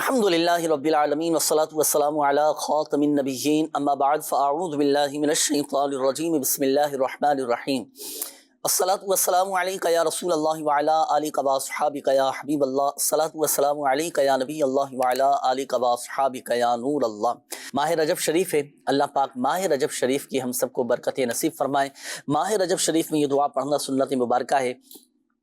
الحمدللہ رب العالمین والصلاة والسلام علی خاتم النبیین اما بعد فاعوذ باللہ من الشیطان الرجیم بسم اللہ الرحمن الرحیم الصلاة والسلام علیک یا رسول اللہ وعلی آلک واصحابک یا حبیب اللہ الصلاة والسلام علیک یا نبی اللہ وعلی آلک واصحابک یا نور اللہ۔ ماہ رجب شریف ہے، اللہ پاک ماہ رجب شریف کی ہم سب کو برکت نصیب فرمائے۔ ماہ رجب شریف میں یہ دعا پڑھنا سنت مبارکہ ہے،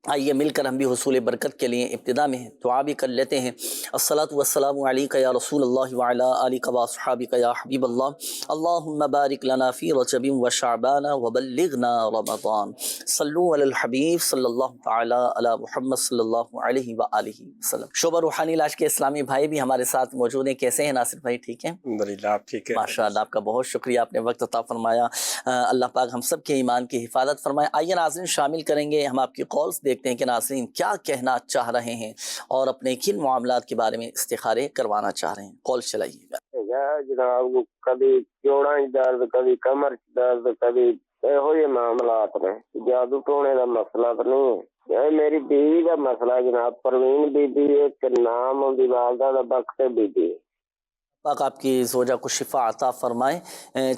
آئیے مل کر ہم بھی حصول برکت کے لیے ابتدا میں دعا بھی کر لیتے ہیں۔ الصلاۃ والسلام علیک یا رسول اللہ وعلی آلک واصحابک یا حبیب اللہ، اللہم بارک لنا فی رجب و شعبان وبلغنا رمضان، صلو علی الحبیب صلی اللہ تعالی علی محمد صلی اللہ علیہ وآلہ وسلم۔ شعبہ روحانی علاج کے اسلامی بھائی بھی ہمارے ساتھ موجود ہیں، کیسے ہیں ناصر بھائی؟ ٹھیک ہیں الحمدللہ، آپ ٹھیک ہے؟ ماشاء اللہ، آپ کا بہت شکریہ، آپ نے وقت عطا فرمایا۔ اللہ پاک ہم سب کے ایمان کی حفاظت فرمائے۔ آئیے ناظرین شامل کریں گے ہم آپ کی کالز، دیکھتے ہیں کہ ناظرین کیا کہنا چاہ رہے ہیں اور اپنے کن معاملات کے بارے میں استخارے کروانا چاہ رہے ہیں۔ کال چلائیے گا۔ جناب کبھی جوڑاں درد، کبھی کمر درد، کبھی یہ معاملات میں جادو ٹونے کا مسئلہ تو نہیں ہے، میری بیوی کا مسئلہ ہے جناب، پروین بی بی، ایک نام دی والدہ دا بخت بی بی۔ پاک آپ کی زوجہ کو شفا عطا فرمائے۔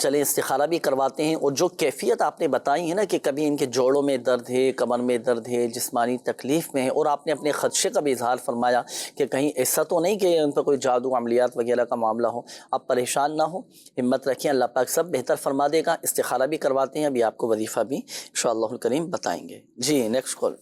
چلیں استخارہ بھی کرواتے ہیں، اور جو کیفیت آپ نے بتائی ہے نا کہ کبھی ان کے جوڑوں میں درد ہے، کمر میں درد ہے، جسمانی تکلیف میں ہے، اور آپ نے اپنے خدشے کا بھی اظہار فرمایا کہ کہیں ایسا تو نہیں کہ ان پر کوئی جادو عملیات وغیرہ کا معاملہ ہو، آپ پریشان نہ ہو، ہمت رکھیں، اللہ پاک سب بہتر فرما دے گا۔ استخارہ بھی کرواتے ہیں، ابھی آپ کو وظیفہ بھی انشاءاللہ الکریم بتائیں گے۔ جی نیکسٹ کال۔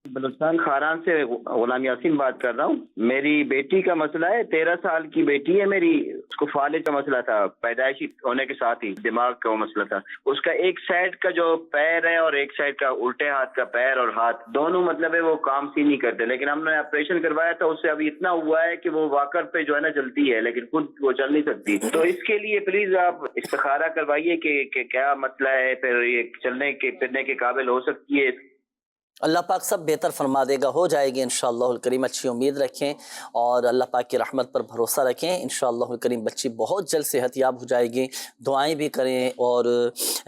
بلوچستان خاران سے غلام یاسین بات کر رہا ہوں۔ میری بیٹی کا مسئلہ ہے، 13 سال کی بیٹی ہے میری، اس کو فالج کا مسئلہ تھا، پیدائشی ہونے کے ساتھ ہی دماغ کا وہ مسئلہ تھا۔ اس کا ایک سائڈ کا جو پیر ہے اور ایک سائڈ کا الٹے ہاتھ کا پیر اور ہاتھ دونوں مطلب ہے وہ کام سی نہیں کرتے، لیکن ہم نے آپریشن کروایا تھا، اس سے ابھی اتنا ہوا ہے کہ وہ واکر پہ جو ہے نا چلتی ہے، لیکن خود وہ چل نہیں سکتی۔ تو اس کے لیے پلیز آپ استخارہ کروائیے کہ کیا مسئلہ ہے، پھر یہ چلنے کے پھرنے کے قابل ہو سکتی ہے۔ اللہ پاک سب بہتر فرما دے گا، ہو جائے گی انشاءاللہ الکریم۔ اچھی امید رکھیں اور اللہ پاک کی رحمت پر بھروسہ رکھیں، انشاءاللہ الکریم بچی بہت جلد صحت یاب ہو جائے گی۔ دعائیں بھی کریں اور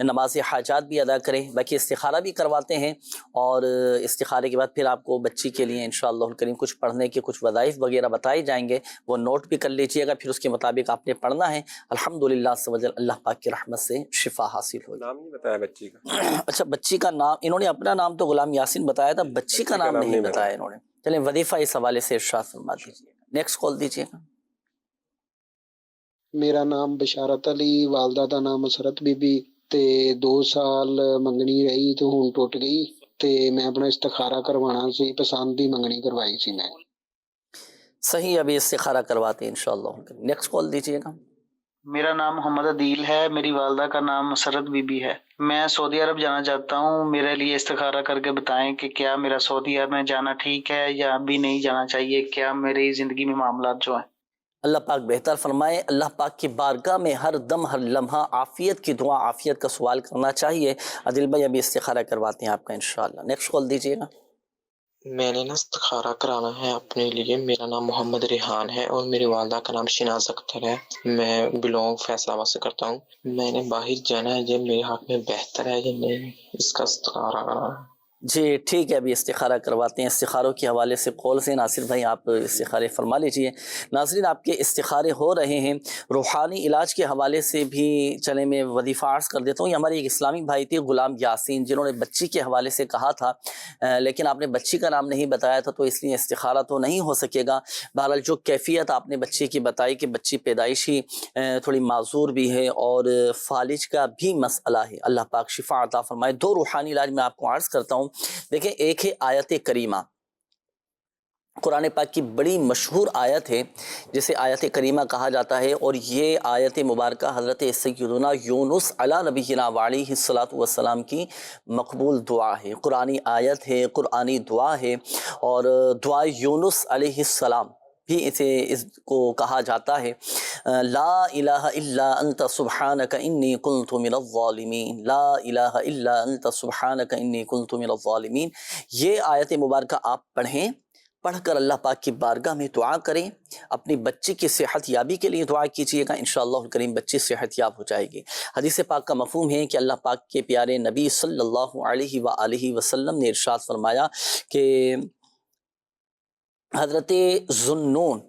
نماز حاجات بھی ادا کریں۔ باقی استخارہ بھی کرواتے ہیں، اور استخارے کے بعد پھر آپ کو بچی کے لیے انشاءاللہ الکریم کچھ پڑھنے کے کچھ وظائف وغیرہ بتائے جائیں گے، وہ نوٹ بھی کر لیجئے گا، پھر اس کے مطابق آپ نے پڑھنا ہے۔ الحمدللہ عز و جل اللہ پاک کی رحمت سے شفا حاصل ہوگی۔ نام نہیں بتایا بچی کا؟ اچھا، بچی کا نام انہوں نے اپنا نام تو غلام یاسین بتایا تھا، بچی کا نام نہیں بتایا انہوں نے۔ چلیں وظیفہ اس حوالے سے ارشاد فرما دیجیے گا۔ نیکسٹ کال دیجیے گا۔ میرا نام بشارت علی، والدہ دا نام مسرت بی بی، تے 2 سال منگنی رہی تو ہوں ٹوٹ گئی، تے میں اپنا استخارہ کروانا سی، پسند دی منگنی کروائی سی میں۔ صحیح، ابھی استخارہ کرواتے ہیں انشاءاللہ۔ نیکسٹ کال دیجیے گا۔ میرا نام محمد عدیل ہے، میری والدہ کا نام مسرت بی بی ہے۔ میں سعودی عرب جانا چاہتا ہوں، میرے لیے استخارہ کر کے بتائیں کہ کیا میرا سعودی عرب میں جانا ٹھیک ہے یا ابھی نہیں جانا چاہیے، کیا میری زندگی میں معاملات جو ہیں۔ اللہ پاک بہتر فرمائے۔ اللہ پاک کی بارگاہ میں ہر دم ہر لمحہ عافیت کی دعا، عافیت کا سوال کرنا چاہیے۔ عادل بھائی ابھی استخارہ کرواتے ہیں آپ کا انشاءاللہ۔ نیکسٹ کال دیجیے گا۔ میں نے نا استخارہ کرانا ہے اپنے لیے۔ میرا نام محمد ریحان ہے اور میری والدہ کا نام شناز اختر ہے۔ میں بلونگ فیصل آباد سے کرتا ہوں۔ میں نے باہر جانا ہے، یہ میرے ہاتھ میں بہتر ہے یا نہیں، اس کا استخارہ کرانا ہے۔ جی ٹھیک ہے، ابھی استخارہ کرواتے ہیں۔ استخاروں کے حوالے سے کال سے ناصر بھائی آپ استخارے فرما لیجئے۔ ناظرین آپ کے استخارے ہو رہے ہیں، روحانی علاج کے حوالے سے بھی چلیں میں وظیفہ عرض کر دیتا ہوں۔ یہ ہمارے ایک اسلامی بھائی تھے غلام یاسین، جنہوں نے بچی کے حوالے سے کہا تھا، لیکن آپ نے بچی کا نام نہیں بتایا تھا، تو اس لیے استخارہ تو نہیں ہو سکے گا۔ بہرحال جو کیفیت آپ نے بچی کی بتائی کہ بچی پیدائشی تھوڑی معذور بھی ہے اور فالج کا بھی مسئلہ ہے، اللہ پاک شفا عطا فرمائے۔ 2 روحانی علاج میں آپ کو عرض کرتا ہوں۔ دیکھیں، ایک ہے آیت کریمہ، قرآن پاک کی بڑی مشہور آیت ہے جسے آیت کریمہ کہا جاتا ہے، اور یہ آیت مبارکہ حضرت سیدنا یونس علی نبینا وعلیہ الصلاۃ والسلام کی مقبول دعا ہے، قرآنی آیت ہے، قرآنی دعا ہے، اور دعا یونس علیہ السلام بھی اس کو کہا جاتا ہے۔ لا الہ الا انت سبحانک انی کنت من الظالمین، لا الہ الا انت سبحانک انی کنت من الظالمین۔ یہ آیت مبارکہ آپ پڑھیں، پڑھ کر اللہ پاک کی بارگاہ میں دعا کریں، اپنی بچی کی صحت یابی کے لیے دعا کیجیے گا، انشاءاللہ الکریم بچی صحت یاب ہو جائے گی۔ حدیث پاک کا مفہوم ہے کہ اللہ پاک کے پیارے نبی صلی اللہ علیہ وآلہ وسلم نے ارشاد فرمایا کہ حضرت ذو النون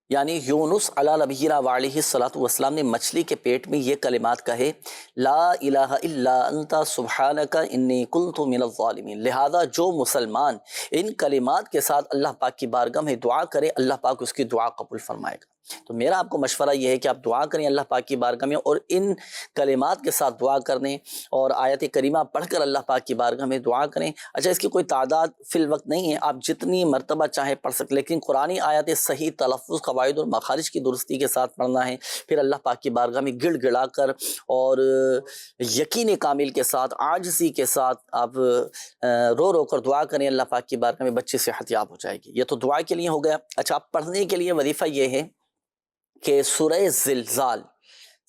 یعنی یونس علی نبینا وعلیہ الصلوۃ والسلام نے مچھلی کے پیٹ میں یہ کلمات کہے، لا الہ الا انت سبحانک انی کنت من الظالمین۔ لہذا جو مسلمان ان کلمات کے ساتھ اللہ پاک کی بارگاہ میں دعا کرے، اللہ پاک اس کی دعا قبول فرمائے گا۔ تو میرا آپ کو مشورہ یہ ہے کہ آپ دعا کریں اللہ پاک کی بارگاہ میں، اور ان کلمات کے ساتھ دعا کریں اور آیت کریمہ پڑھ کر اللہ پاک کی بارگاہ میں دعا کریں۔ اچھا، اس کی کوئی تعداد فی الوقت نہیں ہے، آپ جتنی مرتبہ چاہیں پڑھ سکیں، لیکن قرآنی آیات صحیح تلفظ، قواعد اور مخارج کی درستی کے ساتھ پڑھنا ہے۔ پھر اللہ پاک کی بارگاہ میں گڑ گڑا کر اور یقین کامل کے ساتھ، عاجزی کے ساتھ آپ رو رو کر دعا کریں اللہ پاک کی بارگاہ میں، بچے صحت یاب ہو جائے گی۔ یہ تو دعا کے لیے ہو گیا۔ اچھا، آپ پڑھنے کے لیے وظیفہ یہ ہے کہ سورہ زلزال،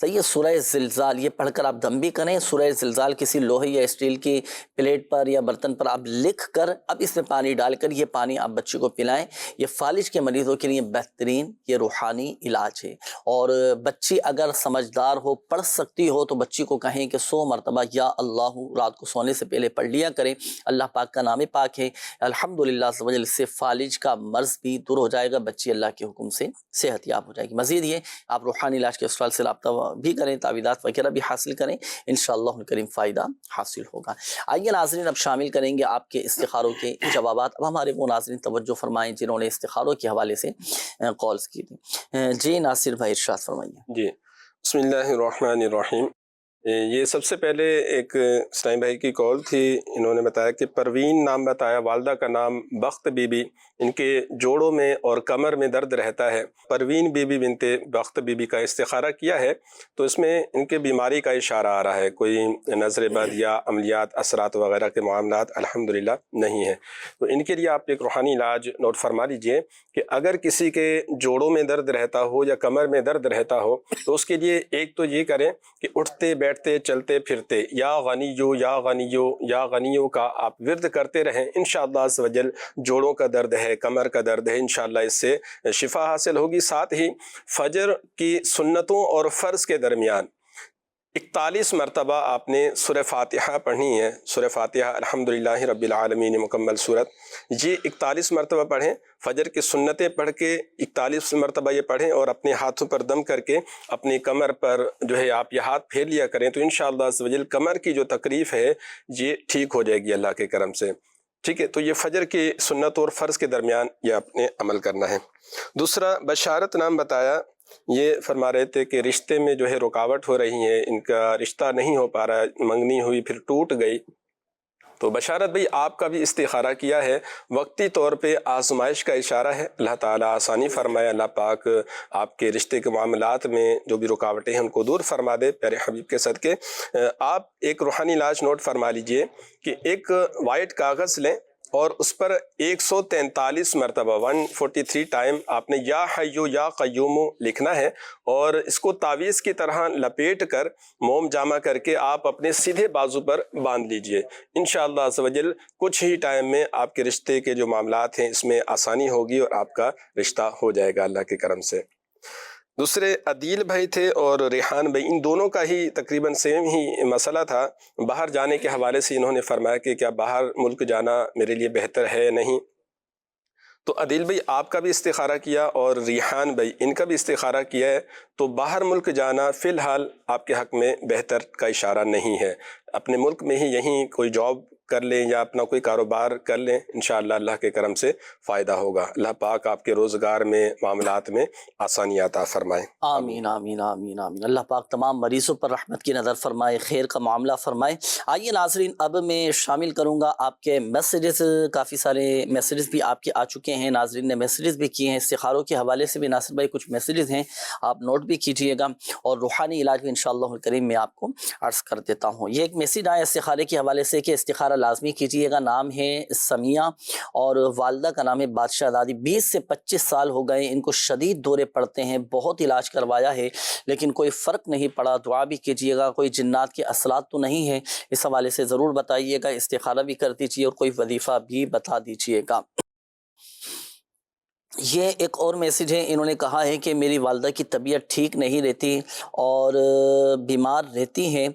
صحیح ہے، سورہ زلزال یہ پڑھ کر آپ دم بھی کریں۔ سورہ زلزال کسی لوہے یا اسٹیل کی پلیٹ پر یا برتن پر آپ لکھ کر اب اس میں پانی ڈال کر یہ پانی آپ بچے کو پلائیں۔ یہ فالج کے مریضوں کے لیے بہترین یہ روحانی علاج ہے۔ اور بچی اگر سمجھدار ہو، پڑھ سکتی ہو، تو بچی کو کہیں کہ 100 مرتبہ یا اللہ رات کو سونے سے پہلے پڑھ لیا کریں۔ اللہ پاک کا نام پاک ہے، الحمدللہ اس سے فالج کا مرض بھی دور ہو جائے گا، بچی اللہ کے حکم سے صحت یاب ہو جائے گی۔ مزید یہ آپ روحانی علاج کے اسٹال سے رابطہ بھی کریں، تعویذات وغیرہ بھی حاصل کریں، انشاءاللہ الکریم فائدہ حاصل ہوگا۔ آئیے ناظرین، اب شامل کریں گے آپ کے استخاروں کے جوابات۔ اب ہمارے وہ ناظرین توجہ فرمائیں جنہوں نے استخاروں کے حوالے سے کالز کی تھی۔ جی ناصر بھائی ارشاد فرمائیے۔ جی، بسم اللہ الرحمن الرحیم۔ یہ سب سے پہلے ایک اسلامی بھائی کی کال تھی، انہوں نے بتایا کہ پروین نام بتایا، والدہ کا نام بخت بی بی، ان کے جوڑوں میں اور کمر میں درد رہتا ہے۔ پروین بی بی بنت بخت بی بی کا استخارہ کیا ہے تو اس میں ان کے بیماری کا اشارہ آ رہا ہے، کوئی نظر بد یا عملیات اثرات وغیرہ کے معاملات الحمدللہ نہیں ہے۔ تو ان کے لیے آپ ایک روحانی علاج نوٹ فرما لیجئے کہ اگر کسی کے جوڑوں میں درد رہتا ہو یا کمر میں درد رہتا ہو تو اس کے لیے ایک تو یہ کریں کہ اٹھتے بیٹھتے چلتے پھرتے یا غنیو یا غنیو یا غنیو کا آپ ورد کرتے رہیں، انشاءاللہ عز و جل جوڑوں کا درد ہے، کمر کا درد ہے، انشاءاللہ اس سے شفا حاصل ہوگی۔ ساتھ ہی فجر کی سنتوں اور فرض کے درمیان 41 مرتبہ آپ نے سورہ فاتحہ پڑھنی ہے۔ سورہ فاتحہ الحمدللہ رب العالمین مکمل صورت، یہ 41 مرتبہ پڑھیں۔ فجر کی سنتیں پڑھ کے 41 مرتبہ یہ پڑھیں اور اپنے ہاتھوں پر دم کر کے اپنی کمر پر جو ہے آپ یہ ہاتھ پھیر لیا کریں، تو انشاءاللہ عز و جل کمر کی جو تکلیف ہے یہ ٹھیک ہو جائے گی اللہ کے کرم سے۔ ٹھیک ہے، تو یہ فجر کی سنت اور فرض کے درمیان یہ آپ نے عمل کرنا ہے۔ دوسرا، بشارت نام بتایا، یہ فرما رہے تھے کہ رشتے میں جو ہے رکاوٹ ہو رہی ہے، ان کا رشتہ نہیں ہو پا رہا، منگنی ہوئی پھر ٹوٹ گئی۔ تو بشارت بھائی آپ کا بھی استخارہ کیا ہے، وقتی طور پہ آزمائش کا اشارہ ہے، اللہ تعالیٰ آسانی فرمائے، اللہ پاک آپ کے رشتے کے معاملات میں جو بھی رکاوٹیں ہیں ان کو دور فرما دے پیارے حبیب کے صدقے۔ آپ ایک روحانی علاج نوٹ فرما لیجئے کہ ایک وائٹ کاغذ لیں اور اس پر 143 مرتبہ 143 ٹائم آپ نے یا حیو یا قیوم لکھنا ہے، اور اس کو تعویذ کی طرح لپیٹ کر موم جامع کر کے آپ اپنے سیدھے بازو پر باندھ لیجئے۔ انشاءاللہ عز و جل کچھ ہی ٹائم میں آپ کے رشتے کے جو معاملات ہیں اس میں آسانی ہوگی اور آپ کا رشتہ ہو جائے گا اللہ کے کرم سے۔ دوسرے عدیل بھائی تھے اور ریحان بھائی، ان دونوں کا ہی تقریباً سیم ہی مسئلہ تھا۔ باہر جانے کے حوالے سے انہوں نے فرمایا کہ کیا باہر ملک جانا میرے لیے بہتر ہے نہیں۔ تو عدیل بھائی آپ کا بھی استخارہ کیا اور ریحان بھائی ان کا بھی استخارہ کیا ہے، تو باہر ملک جانا فی الحال آپ کے حق میں بہتر کا اشارہ نہیں ہے۔ اپنے ملک میں ہی یہیں کوئی جاب کر لیں یا اپنا کوئی کاروبار کر لیں، انشاءاللہ اللہ کے کرم سے فائدہ ہوگا۔ اللہ پاک آپ کے روزگار میں معاملات میں آسانی عطا فرمائے۔ آمین آمین آمین آمین۔ اللہ پاک تمام مریضوں پر رحمت کی نظر فرمائے، خیر کا معاملہ فرمائے۔ آئیے ناظرین، اب میں شامل کروں گا آپ کے میسیجز، کافی سارے میسیجز بھی آپ کے آ چکے ہیں، ناظرین نے میسیجز بھی کیے ہیں، استخاروں کے حوالے سے بھی ناصر بھائی کچھ میسیجز ہیں، آپ نوٹ بھی کیجئے گا، اور روحانی علاج بھی انشاءاللہ الکریم میں آپ کو عرض کر دیتا ہوں۔ یہ ایک میسیج آیا استخارے کے حوالے سے کہ استخارہ لازمی کیجئے گا، نام ہے سمیہ اور والدہ کا نام ہے بادشاہ دادی، 20 سے 25 سال ہو گئے، ان کو شدید دورے پڑتے ہیں، بہت علاج کروایا ہے لیکن کوئی فرق نہیں پڑا، دعا بھی کیجئے گا، کوئی جنات کے اثرات تو نہیں ہے، اس حوالے سے ضرور بتائیے گا، استخارہ بھی کر دیجئے اور کوئی وظیفہ بھی بتا دیجئے گا۔ یہ ایک اور میسیج ہے، انہوں نے کہا ہے کہ میری والدہ کی طبیعت ٹھیک نہیں رہتی اور بیمار رہتی ہیں،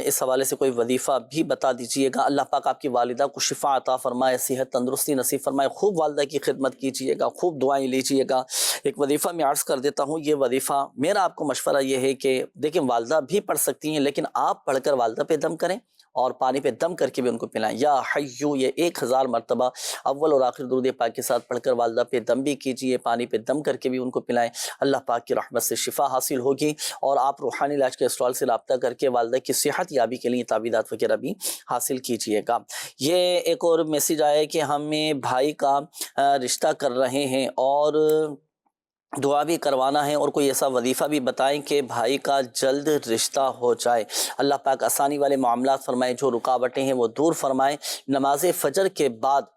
اس حوالے سے کوئی وظیفہ بھی بتا دیجئے گا۔ اللہ پاک آپ کی والدہ کو شفا عطا فرمائے، صحت تندرستی نصیب فرمائے، خوب والدہ کی خدمت کیجئے گا، خوب دعائیں لیجئے گا۔ ایک وظیفہ میں عرض کر دیتا ہوں، یہ وظیفہ میرا آپ کو مشورہ یہ ہے کہ دیکھیں والدہ بھی پڑھ سکتی ہیں، لیکن آپ پڑھ کر والدہ پہ دم کریں اور پانی پہ دم کر کے بھی ان کو پلائیں۔ یا حیو، یہ 1000 مرتبہ اول اور آخر درود پاک کے ساتھ پڑھ کر والدہ پہ دم بھی کیجئے، پانی پہ دم کر کے بھی ان کو پلائیں۔ اللہ پاک کی رحمت سے شفا حاصل ہوگی اور آپ روحانی علاج کے اسٹال سے رابطہ کر کے والدہ کی صحت یابی کے لیے تعویذات وغیرہ بھی حاصل کیجئے گا۔ یہ ایک اور میسیج آیا ہے کہ ہمیں بھائی کا رشتہ کر رہے ہیں اور دعا بھی کروانا ہے، اور کوئی ایسا وظیفہ بھی بتائیں کہ بھائی کا جلد رشتہ ہو جائے۔ اللہ پاک آسانی والے معاملات فرمائے، جو رکاوٹیں ہیں وہ دور فرمائے۔ نماز فجر کے بعد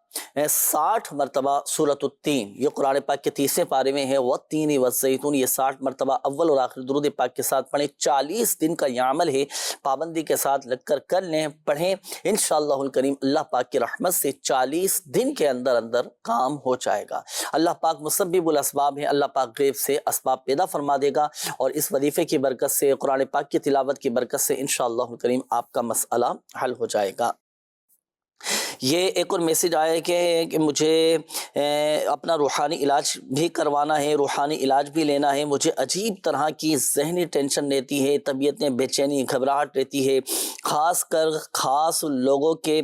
60 مرتبہ سورۃ التین، یہ قرآن پاک کے 30ویں پارے میں ہے، والتین والزیتون، یہ 60 مرتبہ اول اور آخر درود پاک کے ساتھ پڑھیں۔ 40 دن کا یہ عمل ہے، پابندی کے ساتھ لگ کر کر لیں، پڑھیں، انشاءاللہ الکریم اللہ پاک کی رحمت سے 40 دن کے اندر اندر کام ہو جائے گا۔ اللہ پاک مسبب الاسباب ہے، اللہ پاک غیب سے اسباب پیدا فرما دے گا، اور اس وظیفے کی برکت سے، قرآن پاک کی تلاوت کی برکت سے انشاءاللہ الکریم آپ کا مسئلہ حل ہو جائے گا۔ یہ ایک اور میسیج آیا ہے کہ مجھے اپنا روحانی علاج بھی کروانا ہے، روحانی علاج بھی لینا ہے، مجھے عجیب طرح کی ذہنی ٹینشن رہتی ہے، طبیعت میں بے چینی گھبراہٹ رہتی ہے، خاص کر خاص لوگوں کے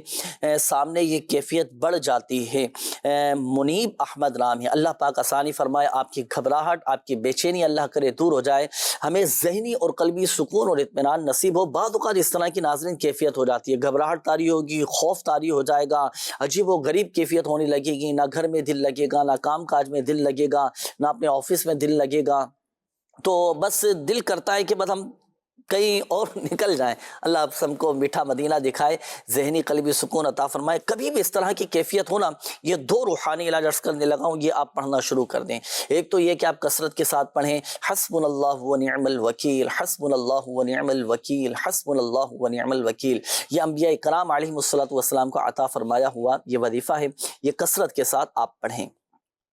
سامنے یہ کیفیت بڑھ جاتی ہے۔ منیب احمد نام ہے، اللہ پاک آسانی فرمائے، آپ کی گھبراہٹ، آپ کی بے چینی اللہ کرے دور ہو جائے، ہمیں ذہنی اور قلبی سکون اور اطمینان نصیب ہو۔ بعض اوقات اس طرح کی ناظرین کیفیت ہو جاتی ہے، گھبراہٹ طاری ہوگی، خوف طاری ہو جائے گا، عجیب و غریب کیفیت ہونے لگے گی، نہ گھر میں دل لگے گا، نہ کام کاج میں دل لگے گا، نہ اپنے آفس میں دل لگے گا، تو بس دل کرتا ہے کہ بس ہم کہیں اور نکل جائیں۔ اللہ آپ سب کو میٹھا مدینہ دکھائے، ذہنی قلبی سکون عطا فرمائے۔ کبھی بھی اس طرح کی کیفیت ہونا، یہ 2 روحانی علاج عرض کرنے لگا ہوں، یہ آپ پڑھنا شروع کر دیں۔ ایک تو یہ کہ آپ کثرت کے ساتھ پڑھیں حسبنا اللہ ونعم الوکیل، حسبنا اللہ ونعم الوکیل، حسبنا اللہ ونعم الوکیل۔ یہ انبیاء کرام علیہم الصلوۃ کو عطا فرمایا ہوا یہ وظیفہ ہے، یہ کثرت کے ساتھ آپ پڑھیں۔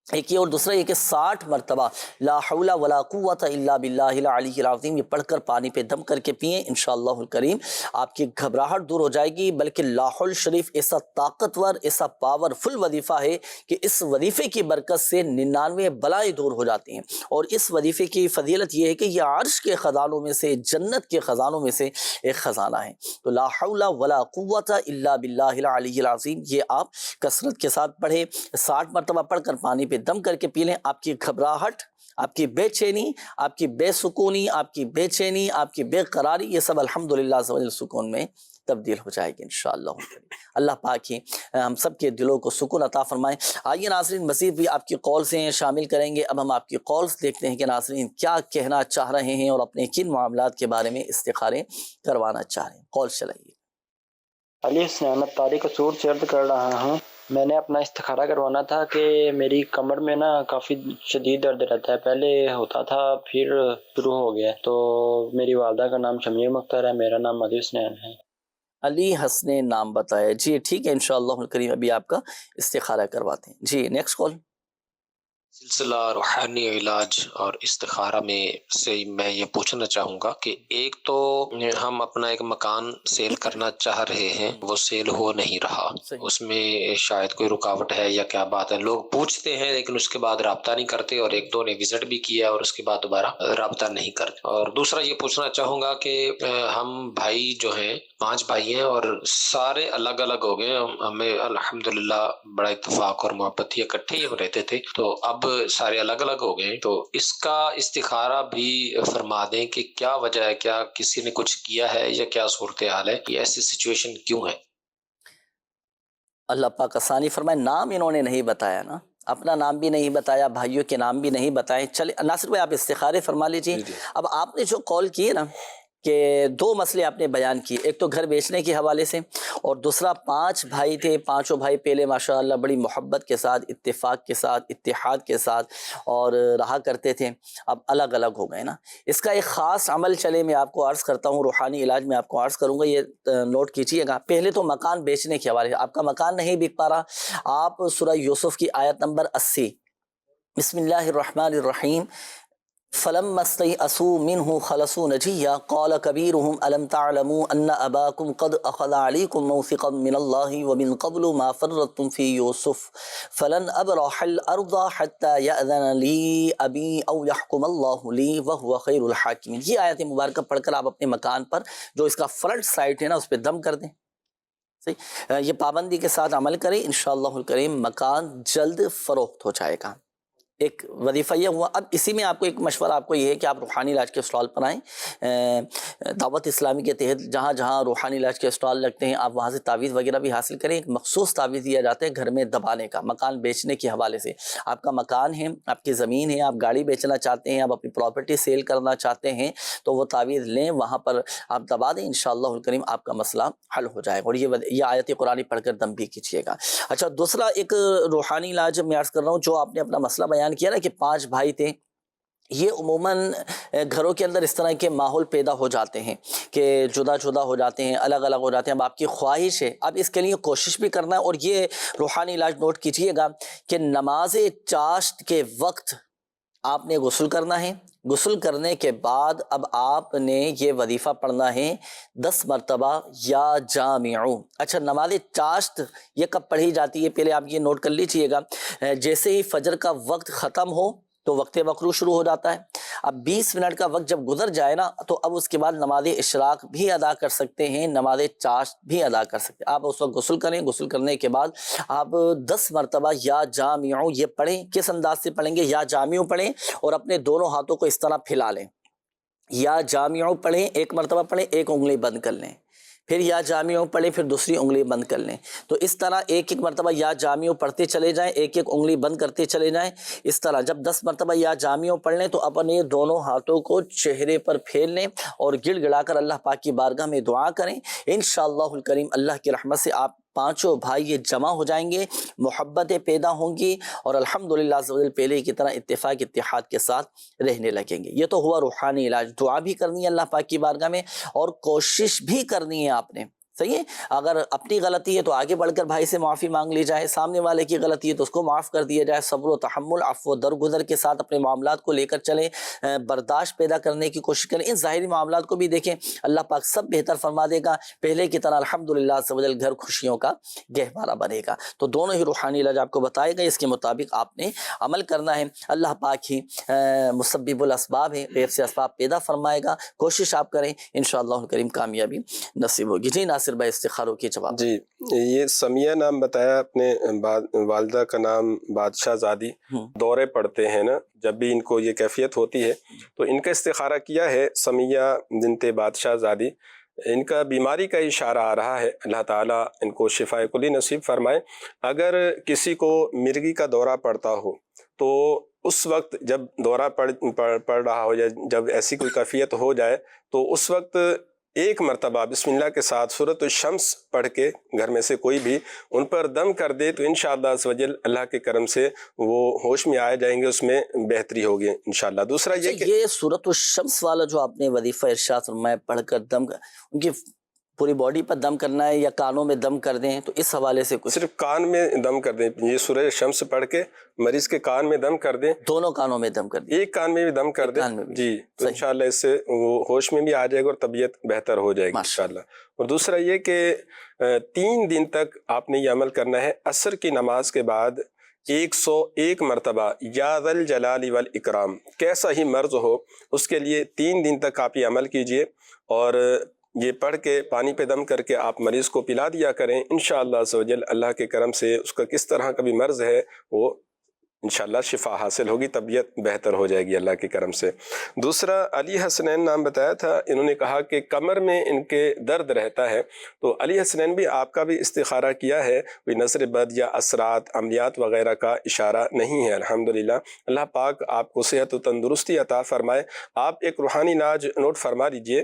ایک یہ، اور دوسرا یہ کہ 60 مرتبہ لا حول ولا قوت الا باللہ العلی العظیم، یہ پڑھ کر پانی پہ دم کر کے پئیں، انشاءاللہ الکریم آپ کی گھبراہٹ دور ہو جائے گی۔ بلکہ لا حول شریف ایسا طاقتور، ایسا پاورفل وظیفہ ہے کہ اس وظیفے کی برکت سے 99 بلائیں دور ہو جاتی ہیں، اور اس وظیفے کی فضیلت یہ ہے کہ یہ عرش کے خزانوں میں سے، جنت کے خزانوں میں سے ایک خزانہ ہے۔ تو لا حول ولا قوت الا باللہ العلی العظیم، یہ آپ کثرت کے ساتھ پڑھیں، 60 مرتبہ پڑھ کر پانی پہ دم کر کے پی لیں۔ آپ کی گھبراہٹ، آپ کی بے چینی، آپ کی بے سکونی، آپ کی بے چینی، آپ کی بے قراری، یہ سب الحمدللہ عز و جل سکون میں تبدیل ہو جائے گی انشاءاللہ۔ اللہ پاک ہی ہم سب کے دلوں کو سکون عطا فرمائے۔ آئیے ناظرین، مزید بھی آپ کی کالز ہیں شامل کریں گے۔ اب ہم آپ کی کالز دیکھتے ہیں کہ ناظرین کیا کہنا چاہ رہے ہیں اور اپنے کن معاملات کے بارے میں استخارے کروانا چاہ رہے ہیں۔ کال چلائیے۔ علی حسین طارق قصور سے عرض کر رہا ہوں، میں نے اپنا استخارہ کروانا تھا کہ میری کمر میں نا کافی شدید درد رہتا ہے، پہلے ہوتا تھا پھر شروع ہو گیا۔ تو میری والدہ کا نام شمیر مختار ہے، میرا نام علی حسین ہے۔ علی حسنین نام بتایا جی، ٹھیک ہے، انشاءاللہ الکریم ابھی آپ کا استخارہ کرواتے ہیں جی۔ Next call. سلسلہ روحانی علاج اور استخارہ میں سے میں یہ پوچھنا چاہوں گا کہ ایک تو ہم اپنا ایک مکان سیل کرنا چاہ رہے ہیں، وہ سیل ہو نہیں رہا، اس میں شاید کوئی رکاوٹ ہے یا کیا بات ہے؟ لوگ پوچھتے ہیں لیکن اس کے بعد رابطہ نہیں کرتے، اور 1-2 نے وزٹ بھی کیا اور اس کے بعد دوبارہ رابطہ نہیں کرتے۔ اور دوسرا یہ پوچھنا چاہوں گا کہ ہم بھائی جو ہیں 5 بھائی ہیں اور سارے الگ الگ ہو گئے، ہمیں الحمدللہ بڑا اتفاق اور محبت تھی، اکٹھے ہی رہتے تھے، تو اب سارے الگ الگ ہو گئے۔ تو اس کا استخارہ بھی فرما دیں کہ کیا وجہ ہے، کیا کسی نے کچھ کیا ہے یا کیا صورتحال ہے، یہ ایسی سچویشن کیوں ہے؟ اللہ پاک آسانی فرمائے۔ نام انہوں نے نہیں بتایا نا، اپنا نام بھی نہیں بتایا، بھائیوں کے نام بھی نہیں بتائے۔ چلے ناصر بھائی آپ استخارے فرما لیجیے۔ اب آپ نے جو کال کی ہے نا کہ 2 مسئلے آپ نے بیان کیے، ایک تو گھر بیچنے کے حوالے سے، اور دوسرا 5 بھائی تھے، 5 بھائی پہلے ماشاءاللہ بڑی محبت کے ساتھ، اتفاق کے ساتھ، اتحاد کے ساتھ اور رہا کرتے تھے، اب الگ الگ ہو گئے نا۔ اس کا ایک خاص عمل چلے میں آپ کو عرض کرتا ہوں، روحانی علاج میں آپ کو عرض کروں گا، یہ نوٹ کیجئے گا۔ پہلے تو مکان بیچنے کے حوالے سے، آپ کا مکان نہیں بک پا رہا، آپ سورہ یوسف کی آیت نمبر 80 بسم اللہ الرحمن الرحیم فلما استيئسوا منه خلصوا نجيا قال كبيرهم ألم تعلموا أن أباكم قد أخذ عليكم موثقا من الله ومن قبل ما فرطتم في يوسف فلن أبرح الأرض حتى يأذن لي أبي أو يحكم الله لي وهو خير الحاكمين. یہ آیت مبارکہ پڑھ کر آپ اپنے مکان پر جو اس کا فرنٹ سائٹ ہے نا اس پہ دم کر دیں. صحیح، یہ پابندی کے ساتھ عمل کریں، انشاءاللہ الکریم مکان جلد فروخت ہو جائے گا. ایک وظیفہ یہ ہوا. اب اسی میں آپ کو ایک مشورہ آپ کو یہ ہے کہ آپ روحانی علاج کے اسٹال پر آئیں. دعوت اسلامی کے تحت جہاں جہاں روحانی علاج کے اسٹال لگتے ہیں آپ وہاں سے تعویذ وغیرہ بھی حاصل کریں. ایک مخصوص تعویذ دیا جاتا ہے گھر میں دبانے کا، مکان بیچنے کے حوالے سے. آپ کا مکان ہے، آپ کی زمین ہے، آپ گاڑی بیچنا چاہتے ہیں، آپ اپنی پراپرٹی سیل کرنا چاہتے ہیں تو وہ تعویذ لیں، وہاں پر آپ دبا دیں، انشاءاللہ الکریم آپ کا مسئلہ حل ہو جائے گا. اور یہ آیت قرآنی پڑھ کر دم بھی کیجیے گا. اچھا، دوسرا ایک روحانی علاج میں عرض کر رہا ہوں، جو آپ نے اپنا مسئلہ بیان کیا نا کہ 5 بھائی تھے. یہ عموماً گھروں کے اندر اس طرح کے ماحول پیدا ہو جاتے ہیں کہ جدا جدا ہو جاتے ہیں، الگ الگ ہو جاتے ہیں. اب آپ کی خواہش ہے، اب اس کے لیے کوشش بھی کرنا ہے. اور یہ روحانی علاج نوٹ کیجئے گا کہ نماز چاشت کے وقت آپ نے غسل کرنا ہے. غسل کرنے کے بعد اب آپ نے یہ وظیفہ پڑھنا ہے 10 مرتبہ یا جامعو. اچھا، نماز چاشت یہ کب پڑھی جاتی ہے پہلے آپ یہ نوٹ کر لیجئے گا. جیسے ہی فجر کا وقت ختم ہو تو وقت مکروہ شروع ہو جاتا ہے. اب 20 منٹ کا وقت جب گزر جائے نا تو اب اس کے بعد نماز اشراق بھی ادا کر سکتے ہیں، نماز چاشت بھی ادا کر سکتے ہیں. آپ اس وقت غسل کریں. غسل کرنے کے بعد آپ 10 مرتبہ یا جامعو یہ پڑھیں. کس انداز سے پڑھیں گے؟ یا جامعو پڑھیں اور اپنے دونوں ہاتھوں کو اس طرح پھیلا لیں. یا جامعو پڑھیں، ایک مرتبہ پڑھیں، ایک انگلی بند کر لیں. پھر یا جامعو پڑھیں، پھر دوسری انگلی بند کر لیں. تو اس طرح ایک ایک مرتبہ یا جامعو پڑھتے چلے جائیں، ایک ایک انگلی بند کرتے چلے جائیں. اس طرح جب 10 مرتبہ یا جامعو پڑھ لیں تو اپنے دونوں ہاتھوں کو چہرے پر پھیر لیں اور گڑ گڑا کر اللہ پاک کی بارگاہ میں دعا کریں. انشاءاللہ الکریم اللہ کی رحمت سے آپ 5 بھائی یہ جمع ہو جائیں گے، محبتیں پیدا ہوں گی اور الحمدللہ عز و جل پہلے کی طرح اتفاق اتحاد کے ساتھ رہنے لگیں گے. یہ تو ہوا روحانی علاج. دعا بھی کرنی ہے اللہ پاک کی بارگاہ میں اور کوشش بھی کرنی ہے آپ نے. صحیح ہے، اگر اپنی غلطی ہے تو آگے بڑھ کر بھائی سے معافی مانگ لی جائے، سامنے والے کی غلطی ہے تو اس کو معاف کر دیا جائے. صبر و تحمل، عفو و درگزر کے ساتھ اپنے معاملات کو لے کر چلیں، برداشت پیدا کرنے کی کوشش کریں. ان ظاہری معاملات کو بھی دیکھیں، اللہ پاک سب بہتر فرما دے گا. پہلے کی طرح الحمدللہ عز و جل گھر خوشیوں کا گہوارہ بنے گا. تو دونوں ہی روحانی علاج آپ کو بتائے گا، اس کے مطابق آپ نے عمل کرنا ہے. اللہ پاک ہی مسبب الاسباب ہے، غیب سے اسباب پیدا فرمائے گا. کوشش آپ کریں، انشاءاللہ الکریم کامیابی نصیب ہوگی. جی ناصر بھائی استخاروں کے جواب. جی، یہ سمیہ نام بتایا اپنے والدہ کا نام بادشاہ زادی. دورے پڑتے ہیں نا جب بھی ان کو یہ کیفیت ہوتی ہے تو ان کا استخارہ کیا ہے سمیہ بنت بادشاہ زادی. ان کا بیماری کا اشارہ آ رہا ہے، اللہ تعالیٰ ان کو شفاء کلی نصیب فرمائے. اگر کسی کو مرگی کا دورہ پڑتا ہو تو اس وقت جب دورہ پڑ رہا ہو یا جب ایسی کوئی کیفیت ہو جائے تو اس وقت ایک مرتبہ بسم اللہ کے ساتھ سورۃ الشمس پڑھ کے گھر میں سے کوئی بھی ان پر دم کر دے تو انشاءاللہ عز و جل اللہ کے کرم سے وہ ہوش میں آ جائیں گے، اس میں بہتری ہوگی انشاءاللہ. دوسرا یہ کہ یہ سورۃ الشمس والا جو آپ نے وظیفہ ارشاد فرمایا پڑھ کر دم ان کی پوری باڈی پر دم کرنا ہے یا کانوں میں دم کر دیں، تو اس حوالے سے کچھ؟ صرف کان میں دم کر دیں. یہ سورہ شمس پڑھ کے مریض کے کان میں دم کر دیں، دونوں کانوں میں دم کر دیں، ایک کان میں بھی دم کر دیں. جی، تو انشاءاللہ اس سے وہ ہوش میں بھی آ جائے گا اور طبیعت بہتر ہو جائے گی انشاءاللہ. اور دوسرا یہ کہ 3 دن تک آپ نے یہ عمل کرنا ہے. عصر کی نماز کے بعد 101 مرتبہ یا ذا الجلال والاکرام، کیسا ہی مرض ہو اس کے لیے 3 دن تک آپ یہ عمل کیجئے اور یہ پڑھ کے پانی پہ دم کر کے آپ مریض کو پلا دیا کریں. انشاءاللہ عز و جل اللہ کے کرم سے اس کا کس طرح کا بھی مرض ہے وہ انشاءاللہ شفا حاصل ہوگی، طبیعت بہتر ہو جائے گی اللہ کے کرم سے. دوسرا علی حسنین نام بتایا تھا، انہوں نے کہا کہ کمر میں ان کے درد رہتا ہے. تو علی حسنین بھی آپ کا بھی استخارہ کیا ہے، کوئی نظر بد یا اثرات عملیات وغیرہ کا اشارہ نہیں ہے الحمدللہ. اللہ پاک آپ کو صحت و تندرستی عطا فرمائے. آپ ایک روحانی علاج نوٹ فرما لیجئے.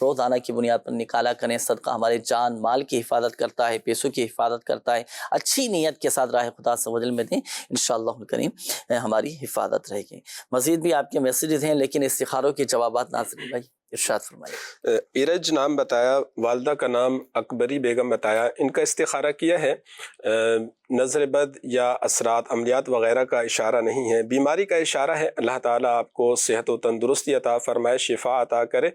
روزانہ کی بنیاد پر نکالا کریں. صدقہ ہمارے جان مال کی حفاظت کرتا ہے, پیسوں کی حفاظت کرتا ہے. اچھی نیت کے ساتھ راہ خدا عز و جل میں دیں, انشاءاللہ الکریم ہماری حفاظت رہے گی. مزید بھی آپ کے میسیجز ہیں لیکن استخاروں کے جوابات ناظرین بھائی ارشاد فرمائیے. ارج نام بتایا, والدہ کا نام اکبری بیگم بتایا. ان کا استخارہ کیا ہے, نظر بد یا اثرات عملیات وغیرہ کا اشارہ نہیں ہے, بیماری کا اشارہ ہے. اللہ تعالیٰ آپ کو صحت و تندرستی عطا فرمائے, شفا عطا کرے.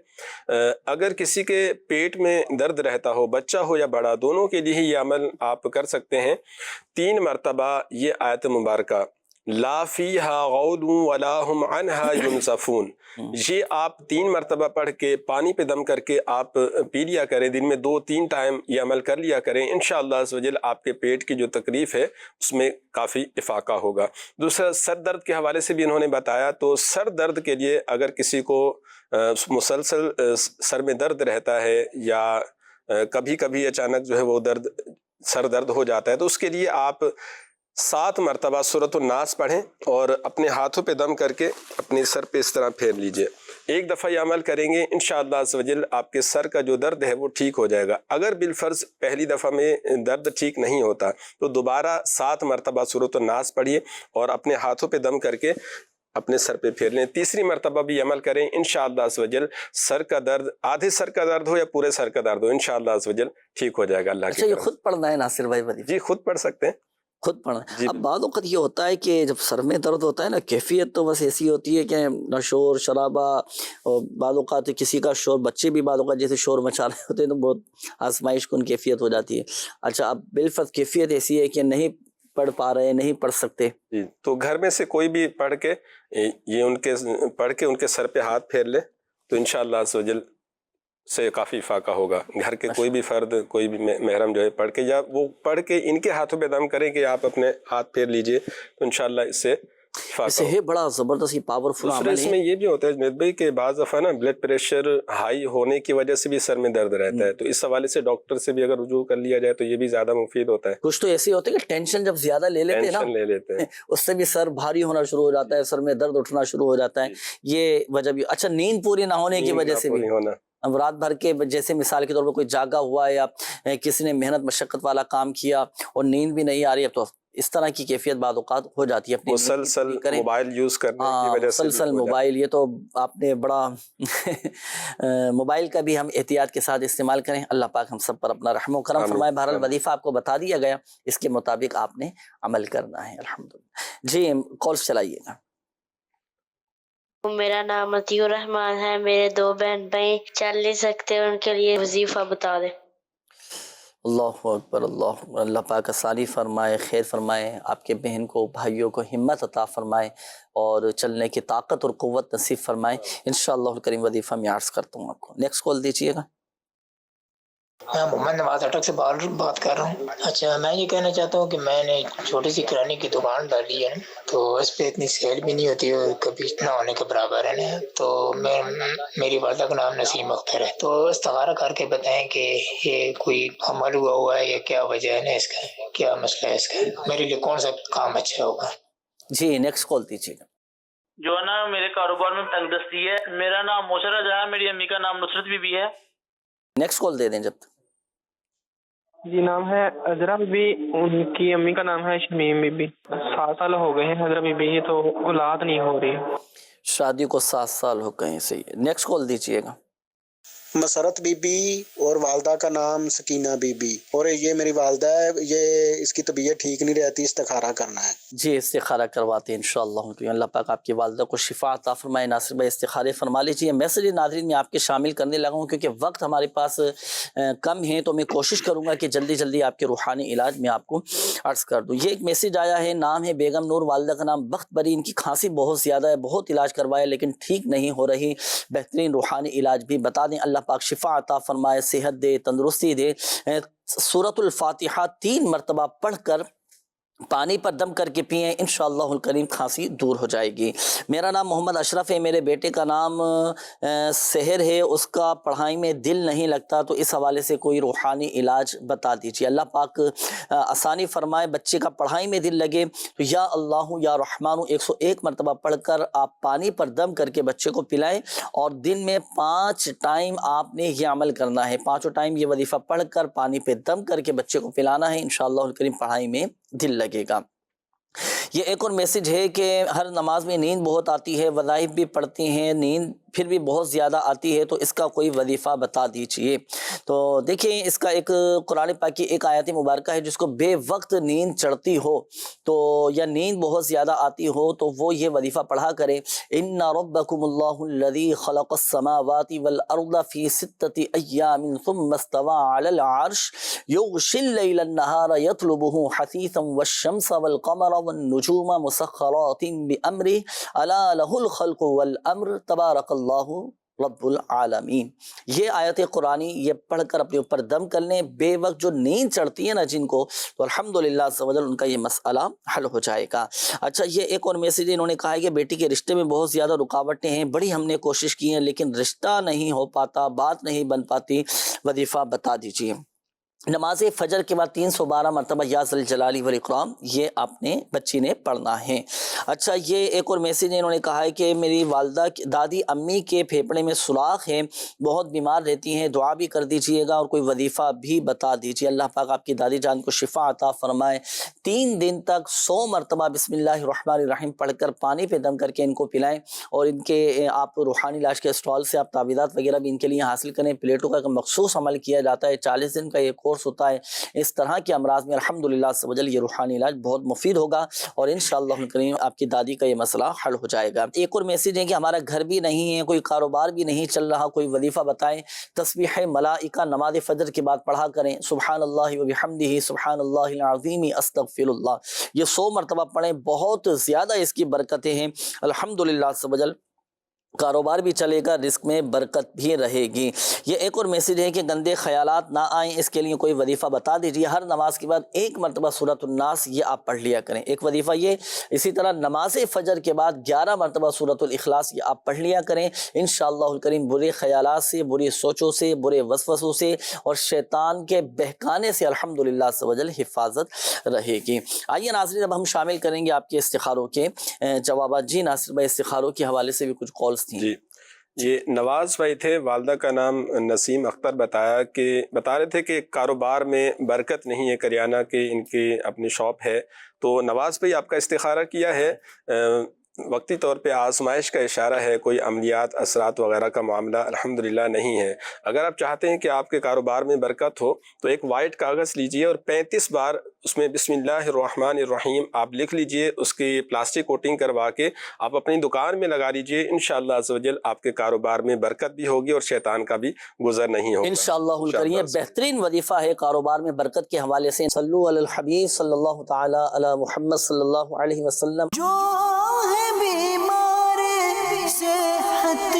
اگر کسی کے پیٹ میں درد رہتا ہو, بچہ ہو یا بڑا, دونوں کے لیے یہ عمل آپ کر سکتے ہیں. 3 مرتبہ یہ آیت مبارکہ لا فیہا غول ولا ہم عنہا ینزفون, یہ آپ 3 مرتبہ پڑھ کے پانی پہ دم کر کے آپ پی لیا کریں. دن میں 2-3 ٹائم یہ عمل کر لیا کریں. انشاءاللہ عز و جل آپ کے پیٹ کی جو تکلیف ہے اس میں کافی افاقہ ہوگا. دوسرا سر درد کے حوالے سے بھی انہوں نے بتایا, تو سر درد کے لیے اگر کسی کو مسلسل سر میں درد رہتا ہے یا کبھی کبھی اچانک جو ہے وہ سر درد ہو جاتا ہے, تو اس کے لیے آپ 7 مرتبہ سورۃ الناس پڑھیں اور اپنے ہاتھوں پہ دم کر کے اپنے سر پہ اس طرح پھیر لیجئے. ایک دفعہ یہ عمل کریں گے انشاءاللہ عز و جل آپ کے سر کا جو درد ہے وہ ٹھیک ہو جائے گا. اگر بالفرض پہلی دفعہ میں درد ٹھیک نہیں ہوتا تو دوبارہ 7 مرتبہ سورۃ الناس پڑھیے اور اپنے ہاتھوں پہ دم کر کے اپنے سر پہ پھیر لیں. تیسری مرتبہ بھی عمل کریں انشاءاللہ عز و جل سر کا درد, آدھے سر کا درد ہو یا پورے سر کا درد ہو, انشاءاللہ عز و جل ٹھیک ہو جائے گا. اللہ اچھا, یہ خود پڑھنا ہے ناصر بھائی وظیفہ؟ جی خود پڑھ سکتے ہیں, خود پڑھنا. اب بعض اوقات یہ ہوتا ہے کہ جب سر میں درد ہوتا ہے نا, کیفیت تو بس ایسی ہوتی ہے کہ نہ شور شرابہ, اور بعض اوقات کسی کا شور, بچے بھی بعض اوقات جیسے شور مچا رہے ہوتے ہیں تو بہت آزمائش کن کیفیت ہو جاتی ہے. اچھا, اب بالفرض کیفیت ایسی ہے کہ نہیں پڑھ پا رہے, نہیں پڑھ سکتے, جی تو گھر میں سے کوئی بھی پڑھ کے یہ ان کے سر پہ ہاتھ پھیر لے تو انشاءاللہ عز و جل سے کافی افاقہ ہوگا. گھر کے کوئی بھی فرد, کوئی بھی محرم جو ہے پڑھ کے, یا وہ پڑھ کے ان کے ہاتھوں پہ دم کریں کہ آپ اپنے ہاتھ پھیر لیجئے, تو انشاءاللہ اس سے اسے ہے بڑا زبردست پاورفل عمل ہے. اس میں یہ بھی ہوتا ہے جنید بھائی کہ بعض دفعہ نا بلڈ پریشر ہائی ہونے کی وجہ سے بھی سر میں درد رہتا ہے, تو اس حوالے سے ڈاکٹر سے بھی اگر رجوع کر لیا جائے تو یہ بھی زیادہ مفید ہوتا ہے. کچھ تو ایسے ہوتے ہیں کہ ٹینشن جب زیادہ لے لیتے ہیں اس سے بھی سر بھاری ہونا شروع ہو جاتا ہے, سر میں درد اٹھنا شروع ہو جاتا ہے. یہ وجہ بھی. اچھا, نیند پوری نہ ہونے کی وجہ سے بھی, اب رات بھر کے جیسے مثال کے طور پر کوئی جاگا ہوا ہے یا کسی نے محنت مشقت والا کام کیا اور نیند بھی نہیں آ رہی ہے, تو اس طرح کی کیفیت بعض اوقات ہو جاتی ہے. مسلسل موبائل یوز کرنے کی وجہ سے, مسلسل موبائل, یہ تو آپ نے بڑا موبائل کا بھی ہم احتیاط کے ساتھ استعمال کریں. اللہ پاک ہم سب پر اپنا رحم و کرم فرمائے. بہرحال وظیفہ آپ کو بتا دیا گیا, اس کے مطابق آپ نے عمل کرنا ہے. الحمدللہ. جی کالس چلائیے گا. میرا نام عطیہ الرحمان ہے, میرے 2 بہن بھائی چل نہیں سکتے, ان کے لیے وظیفہ بتا دیں. اللہ اکبر, اللہ اکبر. اللہ پاک آسانی فرمائے, خیر فرمائے, آپ کے بہن کو بھائیوں کو ہمت عطا فرمائے اور چلنے کی طاقت اور قوت نصیب فرمائے. انشاءاللہ الکریم وظیفہ میں عرض کرتا ہوں آپ کو. نیکسٹ کال دیجیے گا. میں محمد نواز اٹک سے بات کر رہا ہوں. اچھا, میں یہ کہنا چاہتا ہوں کہ میں نے چھوٹی سی کرانے کی دکان ڈالی ہے, تو اس پہ اتنی سیل بھی نہیں ہوتی اور کبھی نہ ہونے کے برابر ہے. تو میری والدہ کا نام نسیم اختر ہے, تو استخارہ کر کے بتائیں کہ یہ کوئی عمل ہوا ہے یا کیا وجہ ہے نا اس کا, کیا مسئلہ ہے اس کا, میرے لیے کون سا کام اچھا ہوگا. جی نیکسٹ کال دیجیے گا. جو ہے نا میرے کاروبار میں تنگ دستی ہے. میرا نام موسرا جہاں, میری امی کا نام نصرت بی بی ہے. نیکسٹ کال دے دیں جب تک. جی نام ہے حضرہ بی بی, ان کی امی کا نام ہے شمیم بی بی. 7 سال ہو گئے ہیں حضرہ بی بی, تو اولاد نہیں ہو رہی. شادی کو 7 سال ہو گئے ہیں. صحیح ہے. نیکسٹ کال دیجیے گا. مسرت بی بی اور والدہ کا نام سکینہ بی بی, اور یہ میری والدہ ہے, یہ اس کی طبیعت ٹھیک نہیں رہتی, استخارہ کرنا ہے. جی استخارہ کرواتے ہیں انشاءاللہ. اللہ پاک آپ کی والدہ کو شفا عطا فرمائے. ناصر بھائی استخارے فرما لیجیے. میسیج ناظرین میں آپ کے شامل کرنے لگا ہوں کیونکہ وقت ہمارے پاس کم ہے, تو میں کوشش کروں گا کہ جلدی جلدی آپ کے روحانی علاج میں آپ کو عرض کر دوں. یہ ایک میسیج آیا ہے, نام ہے بیگم نور, والدہ کا نام بخت بری. ان کی کھانسی بہت زیادہ ہے, بہت علاج کروایا لیکن ٹھیک نہیں ہو رہی, بہترین روحانی علاج بھی بتا دیں. اللہ پاک شفا عطا فرمائے, صحت دے, تندرستی دے. سورۃ الفاتحہ 3 مرتبہ پڑھ کر پانی پر دم کر کے پئیں، انشاءاللہ الکریم کھانسی دور ہو جائے گی۔ میرا نام محمد اشرف ہے، میرے بیٹے کا نام سحر ہے، اس کا پڑھائی میں دل نہیں لگتا، تو اس حوالے سے کوئی روحانی علاج بتا دیجیے۔ اللہ پاک آسانی فرمائے، بچے کا پڑھائی میں دل لگے تو یا اللہ یا رحمان 101 مرتبہ پڑھ کر آپ پانی پر دم کر کے بچے کو پلائیں، اور دن میں 5 ٹائم آپ نے یہ عمل کرنا ہے، 5 ٹائم یہ وظیفہ پڑھ کر پانی پہ دم کر کے بچے کو پلانا ہے، انشاءاللہ الکریم پڑھائی میں دل لگے گا۔ یہ ایک اور میسج ہے کہ ہر نماز میں نیند بہت آتی ہے، وظائف بھی پڑھتی ہیں، نیند پھر بھی بہت زیادہ آتی ہے، تو اس کا کوئی وظیفہ بتا دیجئے۔ تو دیکھیں اس کا ایک قرآن پاک کی ایک آیت مبارکہ ہے، جس کو بے وقت نیند چڑھتی ہو تو یا نیند بہت زیادہ آتی ہو تو وہ یہ وظیفہ پڑھا کرے، ان ربکم اللہ الذی خلق السماوات والارض فی 6 ایام ثم استوى علی العرش یغشی اللیل النہار یطلبہ حثیثا والشمس والقمر والنجوم مسخرات بامرہ الا لہ الخلق والامر تبارک اللہ رب العالمین۔ یہ آیت قرآنی یہ پڑھ کر اپنے اوپر دم کر لیں، بے وقت جو نیند چڑھتی ہے نا جن کو، تو الحمدللہ عز و جل ان کا یہ مسئلہ حل ہو جائے گا۔ اچھا، یہ ایک اور میسیج انہوں نے کہا ہے کہ بیٹی کے رشتے میں بہت زیادہ رکاوٹیں ہیں، بڑی ہم نے کوشش کی ہیں لیکن رشتہ نہیں ہو پاتا، بات نہیں بن پاتی، وظیفہ بتا دیجیے۔ نماز فجر کے بعد 312 مرتبہ یا ذل جلال والاکرام یہ آپ نے بچی نے پڑھنا ہے۔ اچھا، یہ ایک اور میسیج انہوں نے کہا ہے کہ میری والدہ دادی امی کے پھیپھڑے میں سوراخ ہے، بہت بیمار رہتی ہیں، دعا بھی کر دیجیے گا اور کوئی وظیفہ بھی بتا دیجیے۔ اللہ پاک آپ کی دادی جان کو شفا عطا فرمائے۔ 3 دن تک 100 مرتبہ بسم اللہ الرحمن الرحیم پڑھ کر پانی پہ دم کر کے ان کو پلائیں، اور ان کے آپ روحانی علاج کے اسٹال سے آپ تعویذات وغیرہ بھی ان کے لیے حاصل کریں۔ پلیٹوں کا ایک مخصوص عمل کیا جاتا ہے، 40 دن کا یہ کورس ہوتا ہے۔ اس طرح کے امراض میں الحمدللہ عز و جل یہ روحانی علاج بہت مفید ہوگا، اور انشاءاللہ الکریم آپ کی دادی کا یہ مسئلہ حل ہو جائے گا۔ ایک اور میسیج ہے کہ ہمارا گھر بھی نہیں ہے، کوئی کاروبار بھی نہیں چل رہا، کوئی وظیفہ بتائیں۔ تسبیح ملائکہ نماز فجر کے بعد پڑھا کریں، سبحان اللہ و بحمدہ سبحان اللہ العظیم استغفر اللہ، یہ 100 مرتبہ پڑھیں، بہت زیادہ اس کی برکتیں ہیں۔ الحمدللہ عز و جل کاروبار بھی چلے گا، رزق میں برکت بھی رہے گی۔ یہ ایک اور میسیج ہے کہ گندے خیالات نہ آئیں، اس کے لیے کوئی وظیفہ بتا دیجیے۔ ہر نماز کے بعد 1 مرتبہ سورۃ الناس یہ آپ پڑھ لیا کریں، ایک وظیفہ یہ۔ اسی طرح نماز فجر کے بعد 11 مرتبہ سورۃ الاخلاص یہ آپ پڑھ لیا کریں، انشاءاللہ الکریم برے خیالات سے، بری سوچوں سے، برے وسوسوں سے اور شیطان کے بہکانے سے الحمدللہ عز و جل حفاظت رہے گی۔ آئیے ناظرین، اب ہم شامل کریں گے آپ کے استخاروں کے جوابات۔ جی ناصر بھائی، استخاروں کے حوالے سے بھی کچھ کالز تھیں۔ جی، یہ نواز بھائی تھے، والدہ کا نام نسیم اختر، بتا رہے تھے کہ کاروبار میں برکت نہیں ہے، کریانہ کے ان کی اپنی شاپ ہے۔ تو نواز بھائی آپ کا استخارہ کیا ہے، وقتی طور پہ آزمائش کا اشارہ ہے، کوئی عملیات اثرات وغیرہ کا معاملہ الحمدللہ نہیں ہے۔ اگر آپ چاہتے ہیں کہ آپ کے کاروبار میں برکت ہو تو ایک وائٹ کاغذ لیجئے اور 35 بار اس میں بسم اللہ الرحمن الرحیم آپ لکھ لیجئے، اس کی پلاسٹک کوٹنگ کروا کے آپ اپنی دکان میں لگا لیجئے، انشاءاللہ عز و جل آپ کے کاروبار میں برکت بھی ہوگی اور شیطان کا بھی گزر نہیں ہوگا انشاءاللہ الکریم۔ یہ بہترین وظیفہ ہے کاروبار میں برکت کے حوالے سے۔ صلو علی الحبیب صلی اللہ تعالی علی محمد صلی اللہ علیہ وسلم۔ جو ہے بیمار صحت